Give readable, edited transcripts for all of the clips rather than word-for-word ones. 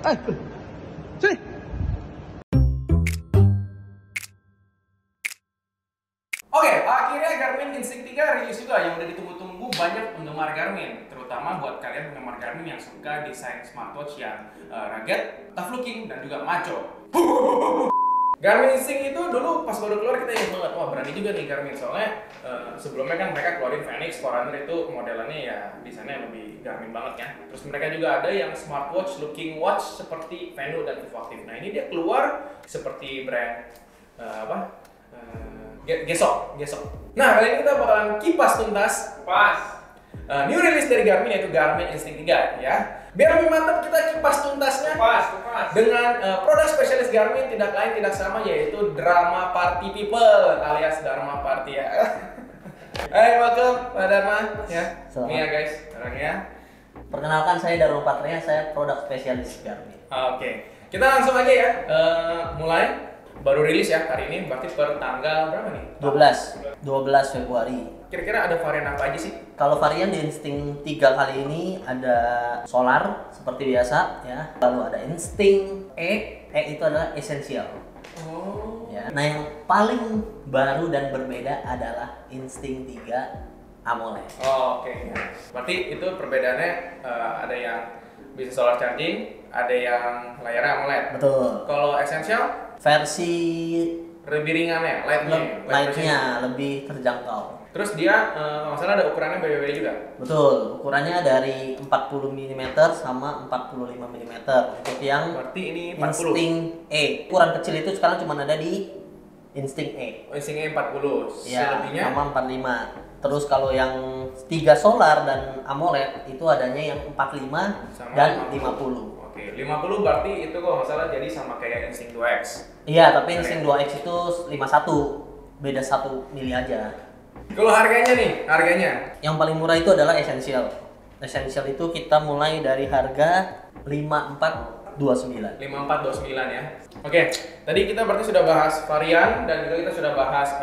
Sini. Oke, akhirnya Garmin Instinct 3 rilis juga yang udah ditunggu-tunggu banyak penggemar Garmin, terutama buat kalian penggemar Garmin yang suka desain smartwatch yang rugged, tough looking, dan juga macho. Garmin Instinct itu dulu pas baru keluar kita ingat banget, wah berani juga nih Garmin, soalnya sebelumnya kan mereka keluarin Fenix, Forerunner itu modelannya ya desainnya lebih Garmin banget ya. Terus mereka juga ada yang smartwatch looking watch seperti Venu dan Vivo Active. Nah ini dia keluar seperti brand Gesok. Nah kali ini kita bakalan kipas tuntas new release dari Garmin yaitu Garmin Instinct 3 ya. Biar lebih mantap kita kipas tuntasnya dengan produk spesialis Garmin tidak lain tidak sama yaitu Drama Party People alias Dharma Party ya. Hai, welcome Pak Dharma ya. Ini ya guys, orangnya. Perkenalkan saya Dharma Patria, saya produk spesialis Garmin. Oke. Kita langsung aja ya. Mulai baru rilis ya hari ini, berarti per tanggal berapa nih? 12 Februari. Kira-kira ada varian apa aja sih? Kalau varian di Instinct 3 kali ini ada Solar seperti biasa ya. Lalu ada Instinct E itu adalah Essential. Oh. Ya. Nah yang paling baru dan berbeda adalah Instinct 3 AMOLED. Oh, oke. Berarti itu perbedaannya ada yang bisa solar charging, ada yang layarnya AMOLED. Betul. Kalau Essential versi lebih ringan ya, lightnya lebih terjangkau. Terus dia masalah ada ukurannya beda-beda juga. Betul, ukurannya dari 40 mm sama 45 mm. Untuk yang berarti ini 40. Instinct E. Ukuran kecil itu sekarang cuma ada di Instinct E. Instinct E 40. Ya, selebihnya sama 45. Terus kalau yang 3 solar dan AMOLED itu adanya yang 45 sama dan 50. Oke, 50 berarti itu kalau nggak salah jadi sama kayak Instinct 2X. Iya, tapi Instinct 2X itu 51. Beda 1 mili aja. Kalau harganya nih, yang paling murah itu adalah Essential. Essential itu kita mulai dari harga 5429. 5429 ya. Oke, tadi kita berarti sudah bahas varian dan juga kita sudah bahas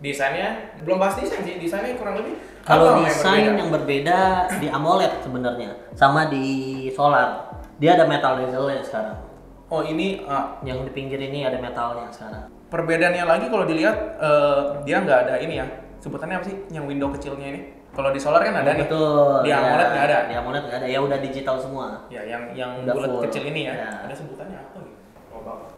desainnya. Belum bahas desain sih, desainnya kurang lebih. Kalau desain yang berbeda di AMOLED sebenarnya sama di Solar. Dia ada metal bezel-nya sekarang. Oh ini yang di pinggir ini ada metalnya sekarang. Perbedaannya lagi kalau dilihat dia nggak ada ini ya. Sebutannya apa sih? Yang window kecilnya ini. Kalau di Solar kan ada nih. Betul. Di AMOLED nggak ada. Di AMOLED nggak ada. Ya udah digital semua. Ya yang bulat kecil ini ya. Ada sebutannya apa gitu? Oh bapak.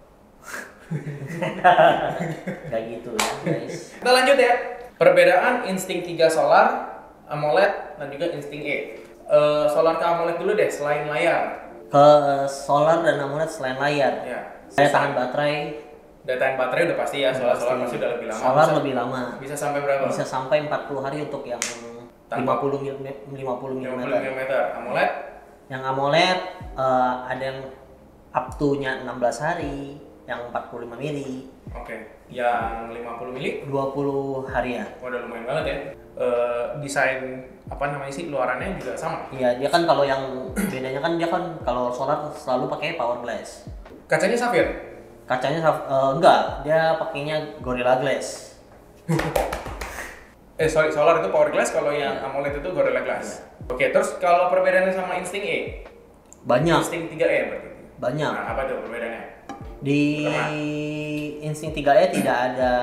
Kayak gitu ya guys. Kita lanjut ya. Perbedaan Instinct 3 Solar, AMOLED dan juga Instinct E. Solar ke AMOLED dulu deh selain layar. Ke Solar dan AMOLED selain layar. Ya. Saya tahan baterai. Daya tahan baterai udah pasti ya, solar pasti udah lebih lama. Solar lebih lama. Bisa sampai berapa? Bisa sampai 40 hari untuk yang 50 mm. AMOLED? Yang AMOLED ada yang up to-nya 16 hari, yang 45 mili. Oke. Yang 50 mili? 20 hari ya. Oh, udah lumayan banget ya. Desain apa namanya sih luarannya juga sama. Iya, dia kan kalau yang bedanya kan dia kan kalau solar selalu pakai power glass. Kacanya safir? Kacanya enggak, dia pakainya Gorilla Glass. Solar itu power glass, kalau yang AMOLED itu Gorilla Glass. Oke, terus kalau perbedaannya sama Instinct E? Banyak. Instinct 3E berarti? Banyak. Nah, apa tuh perbedaannya? Di Instinct 3E tidak ada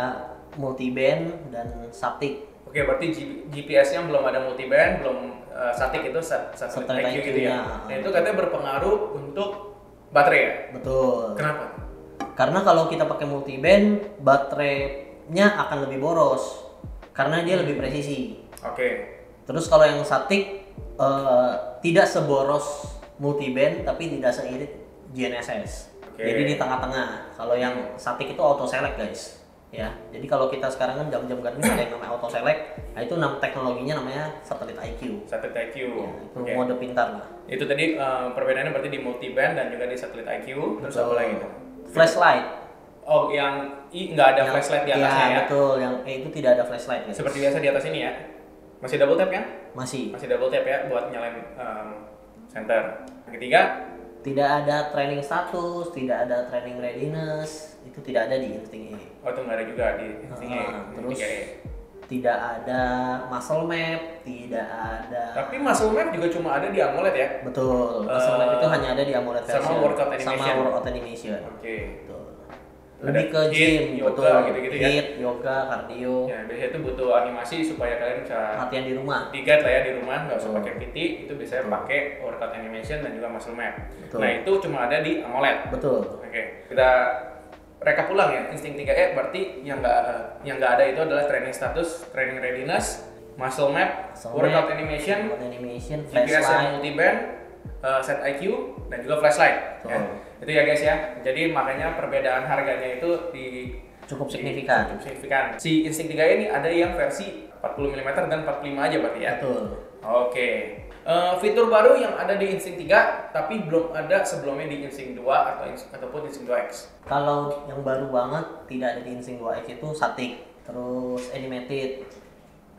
multiband dan static. Oke, berarti GPS-nya belum ada multiband, belum static itu satelit IQ gitu ya. Nah, itu katanya berpengaruh untuk baterai ya? Betul. Kenapa? Karena kalau kita pakai multiband, baterainya akan lebih boros karena dia lebih presisi. Oke. Terus kalau yang static tidak seboros multiband tapi tidak seirit GNSS. Jadi di tengah-tengah. Kalau yang static itu auto select guys. Ya. Jadi kalau kita sekarang kan jam-jam Garmin ada yang namanya auto select. Nah itu teknologinya namanya satelit IQ. Satelit IQ. Ya, itu mode pintar lah. Itu tadi perbedaannya berarti di multiband dan juga di satelit IQ. Terus apa lagi tuh? Flashlight. Oh, yang I nggak ada flashlight di atasnya ya? Betul, yang E itu tidak ada flashlight. Guys. Seperti biasa di atas ini ya? Masih double tap kan? Masih double tap ya buat nyalain center. Yang ketiga? Tidak ada training status, tidak ada training readiness, itu tidak ada di Instinct E. Oh itu nggak ada juga di Instinct E. Terus tidak ada muscle map, tidak ada. Tapi muscle map juga cuma ada di AMOLED ya? Betul, muscle map itu hanya ada di AMOLED version. Sama workout animation. Sama workout animation. Oke. Betul. Lebih ke Ada gym, HIIT, yoga, betul. gitu-gitu ya? HIIT, yoga, cardio. Ya, biasanya itu butuh animasi supaya kalian bisa Latihan di rumah. di-guide lah ya di rumah, nggak usah Betul. pakai PT, itu biasanya Betul. pakai workout animation dan juga muscle map. Betul. Nah, itu cuma ada di AMOLED. Betul. Oke, kita rekap ulang ya. Instinct 3E berarti yang nggak ada itu adalah training status, training readiness, muscle map, Muscle workout map, animation, workout animation, GPS yang flashlight. multiband, set IQ, dan juga flashlight. Ya. Betul. Itu ya guys ya. Jadi makanya perbedaan harganya itu Cukup signifikan. Cukup signifikan. Si Instinct 3 ini ada yang versi 40 mm dan 45 aja berarti ya. Betul. Oke. Fitur baru yang ada di Instinct 3 tapi belum ada sebelumnya di Instinct 2 ataupun Instinct 2X. Kalau yang baru banget tidak ada di Instinct 2X itu static, terus animated.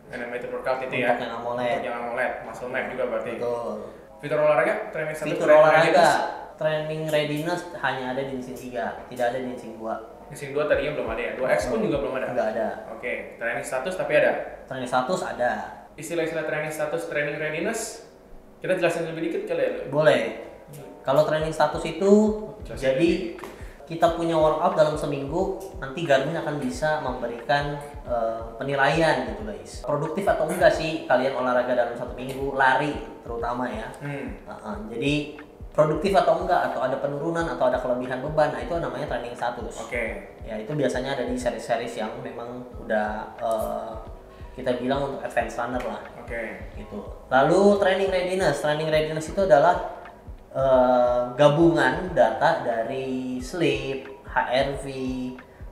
Animated workout itu Untuk ya. yang AMOLED. Untuk yang AMOLED, muscle map juga berarti. Betul. Fitur olahraga, training status, Fitur training olahraga, readiness. training readiness hanya ada di Instinct 3, tidak ada di Instinct 2. Instinct 2 tadinya belum ada ya. 2X pun juga belum ada. Enggak ada. Oke, training status tapi ada. Training status ada. Istilah-istilah training status, training readiness kita jelasin lebih dikit kali ya. Lu? Boleh. Kalau training status itu Jelasin jadi kita punya workout dalam seminggu, nanti Garmin akan bisa memberikan penilaian gitu guys. Produktif atau enggak sih kalian olahraga dalam satu minggu, lari terutama ya. Jadi produktif atau enggak, atau ada penurunan atau ada kelebihan beban, nah itu namanya training status. Oke. Ya itu biasanya ada di seri-seri yang memang udah kita bilang untuk advanced runner lah. Oke. Gitu. Lalu training readiness itu adalah gabungan data dari sleep, HRV,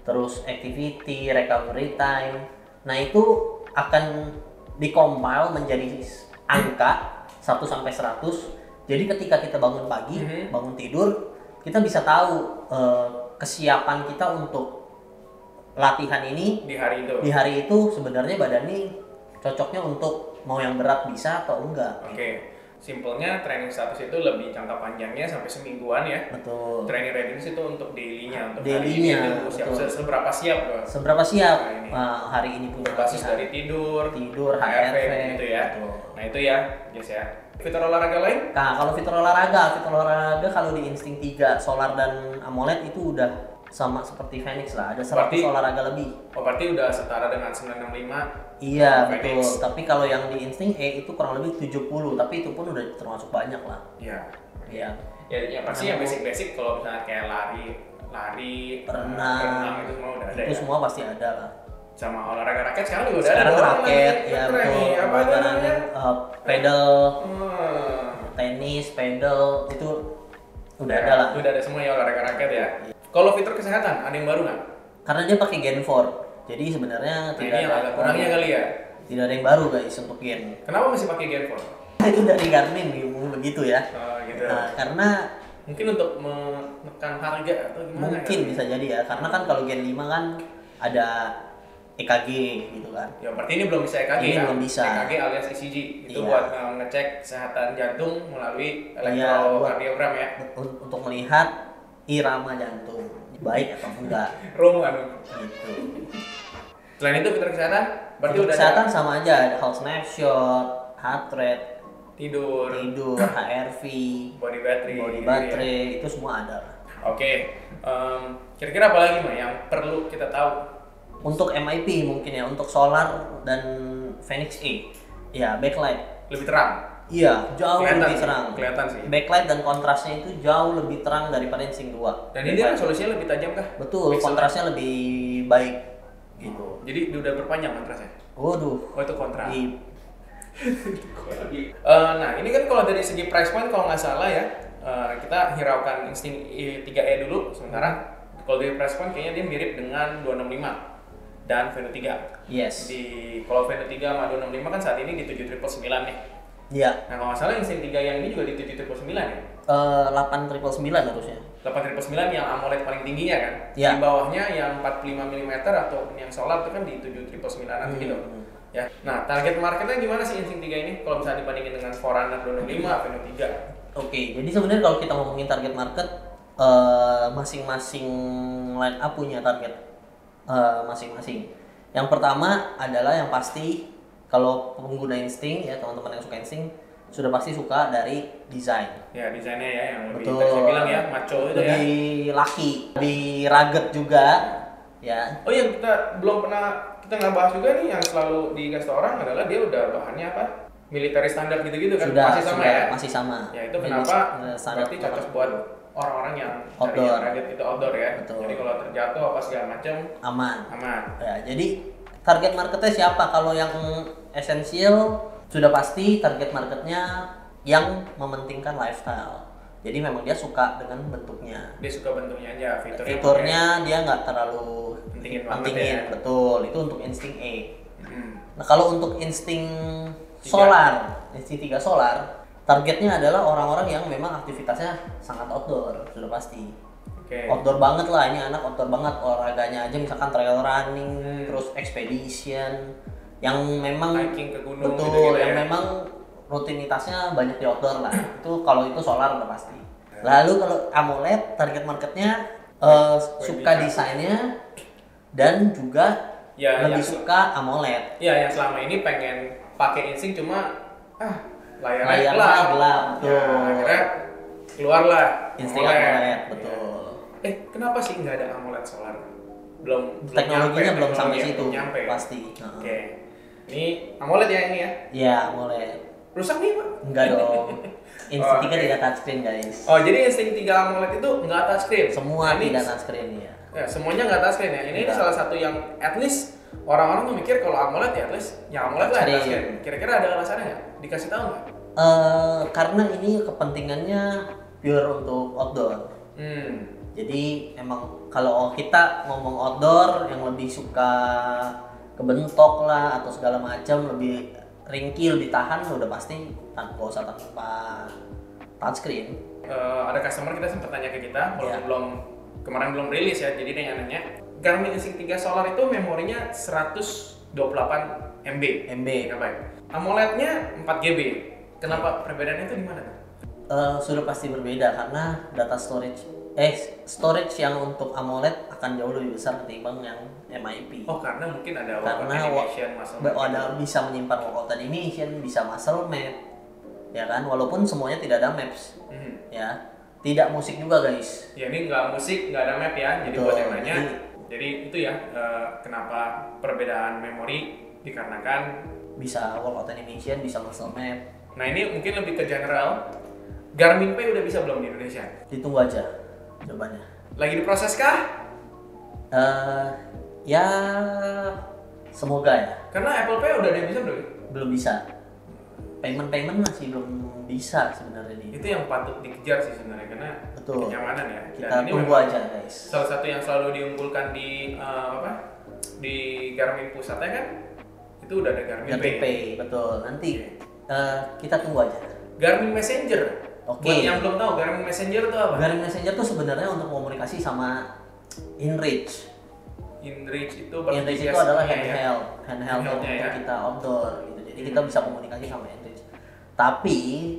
terus activity, recovery time. Nah itu akan dikompil menjadi angka 1 sampai 100. Jadi ketika kita bangun pagi, bangun tidur, kita bisa tahu kesiapan kita untuk latihan ini Di hari itu. di hari itu sebenarnya badan ini cocoknya untuk mau yang berat bisa atau enggak. Oke. Simpelnya training status itu lebih jangka panjangnya sampai semingguan ya. Betul. Training readiness itu untuk daily-nya, untuk Daily-nya, hari ini siap, betul. seberapa siap loh. Seberapa siap Hari ini. hari ini punya Berbasis latihan. dari tidur, HRV, gitu ya. betul. Nah itu ya, guys ya. Fitur olahraga lain? Nah, kalau fitur olahraga kalau di Instinct 3, Solar dan AMOLED itu udah sama seperti Phoenix lah, ada 100 Berarti- olahraga lebih. Oh berarti udah setara dengan 965. Iya, Phoenix. betul. Tapi kalau yang di Instinct itu kurang lebih 70, tapi itu pun udah termasuk banyak lah. Iya. Iya. Ya pasti yang basic-basic kalau misalnya kayak lari, Renang, itu semua udah ada itu ya. semua pasti ada lah. Sama olahraga raket sekarang juga udah Sekarang ada. Orang raket, lagi ya keren betul. nih. Apa itu Olahraga namanya? pedal, Hmm. tenis, pedal itu udah ada lah. Udah ada semua ya olahraga raket ya. Kalau fitur kesehatan ada yang baru nggak? Karena dia pakai Gen 4, jadi sebenarnya Nah, tidak ini yang agak kurangnya kali ya. tidak ada yang baru guys untuk Gen. Kenapa masih pakai Gen 4? Itu dari Garmin begitu ya. Oh, gitu. Nah, karena Mungkin untuk menekan harga atau gimana? mungkin kan? bisa jadi ya, karena kan kalau Gen 5 kan ada EKG gitu kan. Ya berarti ini belum bisa EKG Ini kan? belum bisa. EKG alias ECG itu Iya. buat ngecek kesehatan jantung melalui Iya, elektrokardiogram ya. Untuk melihat irama jantung baik atau enggak Roman. gitu. Selain itu fitur kesehatan, berarti Untuk udah kesehatan ada sama aja, ada health snapshot, heart rate, tidur, HRV, body battery, body gitu ya. baterai, itu semua ada. Oke, kira-kira apa lagi Mbak yang perlu kita tahu? Untuk MIP mungkin ya, untuk solar dan Phoenix A, ya backlight, Lebih terang. iya jauh Kelihatan lebih sih, terang. kelihatan sih. Backlight dan kontrasnya itu jauh lebih terang daripada Instinct 2. Dan ini resolusinya lebih tajam kah? Betul, Pixelnya? kontrasnya lebih baik gitu. Jadi udah berpanjang kontrasnya. Waduh, Oh itu kontra. di Nah ini kan kalau dari segi price point kalau nggak salah ya kita hiraukan Instinct 3E dulu sementara kalau dari price point kayaknya dia mirip dengan 265 dan Venu 3. yes. Kalau Venu 3 sama 265 kan saat ini di 7999 nih. Iya. Nah kalau nggak salah Instinct 3 yang ini juga di 7999 ya. 8999 harusnya. 8999 yang AMOLED paling tingginya kan. Iya. Di bawahnya yang 45 mm atau yang solar itu kan di 7999 gitu. Ya. Nah, target marketnya gimana sih Instinct 3 ini kalau misalnya dibandingin dengan Forerunner 265, Venu 3? Oke, jadi sebenarnya kalau kita ngomongin target market, masing-masing line up punya target masing-masing. Yang pertama adalah yang pasti kalau pengguna insting ya, teman-teman yang suka insting sudah pasti suka dari desain. Ya, desainnya ya yang lebih Betul. tadi saya bilang ya, macho itu ya. Lebih laki, lebih rugged juga ya. Oh yang kita nggak bahas juga nih yang selalu dikasih tau orang adalah dia udah bahannya apa? Military standar gitu-gitu kan? Masih sama ya? Masih sama. Ya itu kenapa Standar berarti cocok buat orang-orang yang cari outdoor. yang rugged itu outdoor ya. Betul. Jadi kalau terjatuh apa segala macam Aman. aman. Ya, jadi target marketnya siapa? Kalau yang esensial sudah pasti target marketnya yang mementingkan lifestyle. Jadi memang dia suka dengan bentuknya. Dia suka bentuknya aja, Fiturnya dia nggak terlalu pentingin banget ya. Betul, itu untuk insting A. Hmm. Nah kalau untuk insting solar, insting 3 solar, targetnya adalah orang-orang yang memang aktivitasnya sangat outdoor, sudah pasti. Oke. Outdoor banget lah, ini anak outdoor banget, olahraganya aja misalkan trail running, terus expedition, yang memang Hiking ke gunung betul, gitu-gitu yang ya. memang rutinitasnya banyak di outdoor lah. Itu kalau itu solar udah pasti. Lalu kalau AMOLED target marketnya suka desainnya dan juga Ya, lebih yang- suka AMOLED. Ya, yang selama ini pengen pakai insting cuma layarnya Layarnya gelap. gelap, Ya, betul. akhirnya keluarlah Insting AMOLED. AMOLED, betul. Kenapa sih nggak ada AMOLED solar? Belum Teknologinya nyampe, belum sampai teknologinya situ, belum nyampe. pasti. Oke. Ini AMOLED ya ini ya. Ya AMOLED. Rusak nih, Pak. Enggak dong. Insting 3 oke. tidak touchscreen guys. Oh, jadi insting 3 AMOLED itu nggak touchscreen. Semua Nah, ini tidak touchscreen ya. Ya, semuanya nggak touchscreen ya. Ini Tidak. salah satu yang at least orang-orang tuh mikir kalau AMOLED ya at least ya AMOLED lah Touchscreen. touchscreen. Kira-kira ada alasannya nggak? Dikasih tahu nggak? Karena ini kepentingannya pure untuk outdoor. Jadi emang kalau kita ngomong outdoor yang lebih suka kebentok lah atau segala macam lebih ringkil ditahan udah pasti tanpa usah tanpa touchscreen. Ada customer kita sempat tanya ke kita, walaupun Ya. kemarin belum rilis ya, jadi dia nanya Garmin Instinct 3 Solar itu memorinya 128 MB. Gigabyte. AMOLED-nya 4 GB. Kenapa perbedaannya itu di mana? Sudah pasti berbeda karena data storage yang untuk AMOLED akan jauh lebih besar ketimbang yang MIP. Oh, karena mungkin ada Karena animation, muscle memory. ada bisa menyimpan workout animation, bisa muscle map, ya kan? Walaupun semuanya tidak ada maps, ya. Tidak musik juga guys. Ya ini nggak musik, nggak ada map ya. Jadi Betul. buat yang nanya, jadi itu ya kenapa perbedaan memori dikarenakan. Bisa workout animation, bisa muscle map. Nah ini mungkin lebih ke general. Garmin Pay udah bisa belum di Indonesia? Ditunggu aja jawabannya. Lagi diproses kah? Ya semoga ya. Karena Apple Pay udah ada yang bisa belum? Belum bisa. Payment masih belum bisa sebenarnya nih. Itu yang patut dikejar sih sebenarnya karena Betul. kenyamanan ya. Kita ini tunggu memang aja guys. salah satu yang selalu diunggulkan di di Garmin pusatnya kan itu udah ada Garmin Garmin Pay. Pay, betul. Nanti kita tunggu aja. Garmin Messenger. Oke. Buat yang belum tahu Garmin Messenger itu apa? Garmin Messenger tuh sebenarnya untuk komunikasi sama InReach. InReach itu InReach itu bertugas adalah ya. handheld untuk Handheldnya ya. kita outdoor gitu. Jadi kita bisa komunikasi sama InReach. Tapi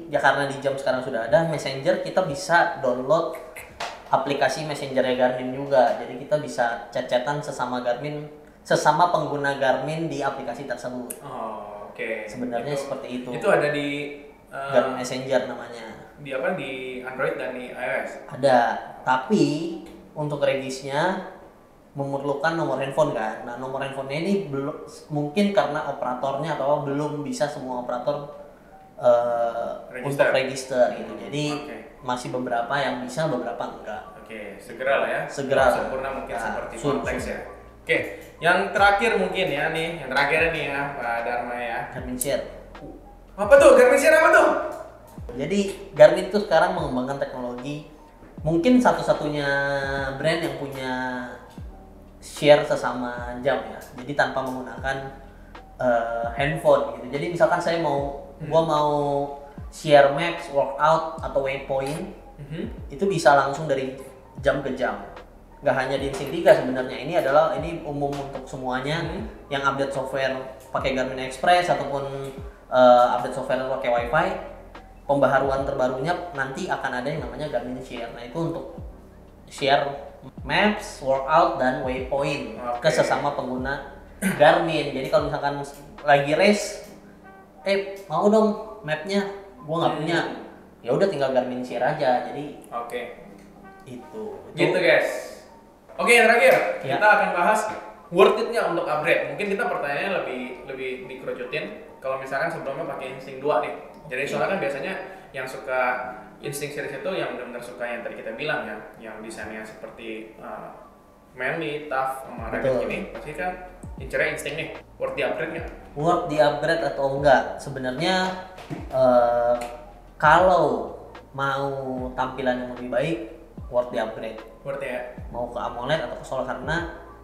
ya karena di jam sekarang sudah ada Messenger, kita bisa download aplikasi Messengernya Garmin juga. Jadi kita bisa chat-chatan sesama pengguna Garmin di aplikasi tersebut. Oh, oke. Sebenarnya seperti itu. Itu ada di Garmin Messenger namanya. di apa di Android dan di iOS. Ada, tapi untuk regisnya memerlukan nomor handphone kan. Nah, nomor handphonenya ini belum mungkin karena operatornya atau belum bisa semua operator untuk register gitu. Jadi masih beberapa yang bisa, beberapa enggak. Oke, segera lah ya. Segera. Sempurna mungkin Nah, seperti konteks ya. Oke, yang terakhir mungkin ya nih, yang terakhir nih ya Pak Dharma ya. Garmin Share. Apa tuh? Garmin Share apa tuh? Jadi Garmin itu sekarang mengembangkan teknologi mungkin satu-satunya brand yang punya share sesama jam ya. Jadi tanpa menggunakan handphone gitu. Jadi misalkan saya gua mau share max, workout atau waypoint, itu bisa langsung dari jam ke jam. Nggak hanya di Instinct 3 sebenarnya. Ini umum untuk semuanya yang update software pakai Garmin Express ataupun update software pakai WiFi. Pembaharuan terbarunya nanti akan ada yang namanya Garmin Share. Nah itu untuk share maps, workout dan waypoint ke sesama pengguna Garmin. Jadi kalau misalkan lagi race, mau dong mapnya, gua nggak punya. Ya udah tinggal Garmin share aja. Jadi Oke. itu. Gitu guys. Oke, yang terakhir Ya. kita akan bahas worth it-nya untuk upgrade. Mungkin kita pertanyaannya lebih dikerucutin. Kalau misalkan sebelumnya pakai Instinct 2 nih. Jadi soalnya kan biasanya yang suka Instinct series itu yang benar-benar suka yang tadi kita bilang ya, yang desainnya seperti manly, tough, sama rugged Betul. gini. Pasti kan incernya Instinct nih. Worth di upgrade nggak? Worth di upgrade atau enggak? Sebenarnya kalau mau tampilan yang lebih baik, worth di upgrade. Worth ya. Mau ke AMOLED atau ke solar, karena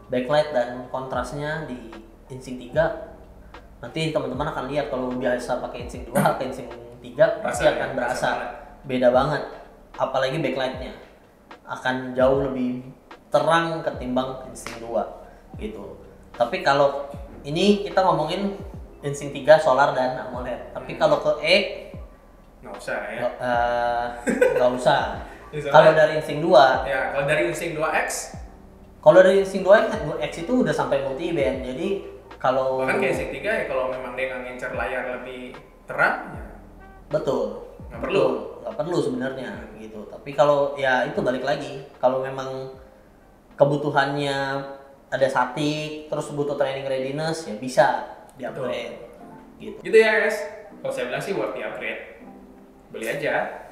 backlight dan kontrasnya di Instinct 3 nanti teman-teman akan lihat kalau biasa pakai Instinct 2 ke Instinct 3 pasti Rasa, akan ya, berasa rasa beda banget, apalagi backlightnya akan jauh lebih terang ketimbang Instinct 2 gitu. Tapi kalau ini kita ngomongin Instinct 3 solar dan AMOLED, tapi kalau ke Nggak usah ya. nggak usah. Misalnya- Kalau dari Instinct 2, Ya, kalau dari Instinct 2X, kalau dari Instinct 2X itu udah sampai multi band. Jadi kalau bahkan kayak Instinct 3 ya kalau memang dia nggak ngincer layar lebih terang, ya betul, Nggak perlu. nggak perlu sebenarnya gitu. Tapi kalau ya itu balik lagi, kalau memang kebutuhannya ada statik, terus butuh training readiness, ya bisa di upgrade gitu. gitu ya guys. Kalau saya bilang sih worth di upgrade, beli aja.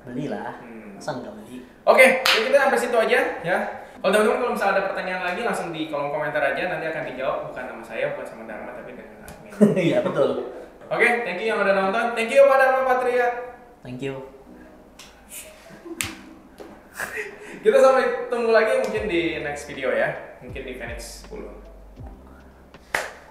Belilah, Hmm. masa nggak beli? Oke, jadi kita sampai situ aja ya. Kalau teman-teman kalau misalnya ada pertanyaan lagi langsung di kolom komentar aja, nanti akan dijawab bukan sama saya, bukan sama Dharma tapi dengan admin. Iya betul. Oke, thank you yang udah nonton. Thank you Pak Dharma Patria. Thank you. Kita sampai tunggu lagi mungkin di next video ya. Mungkin di Phoenix 10.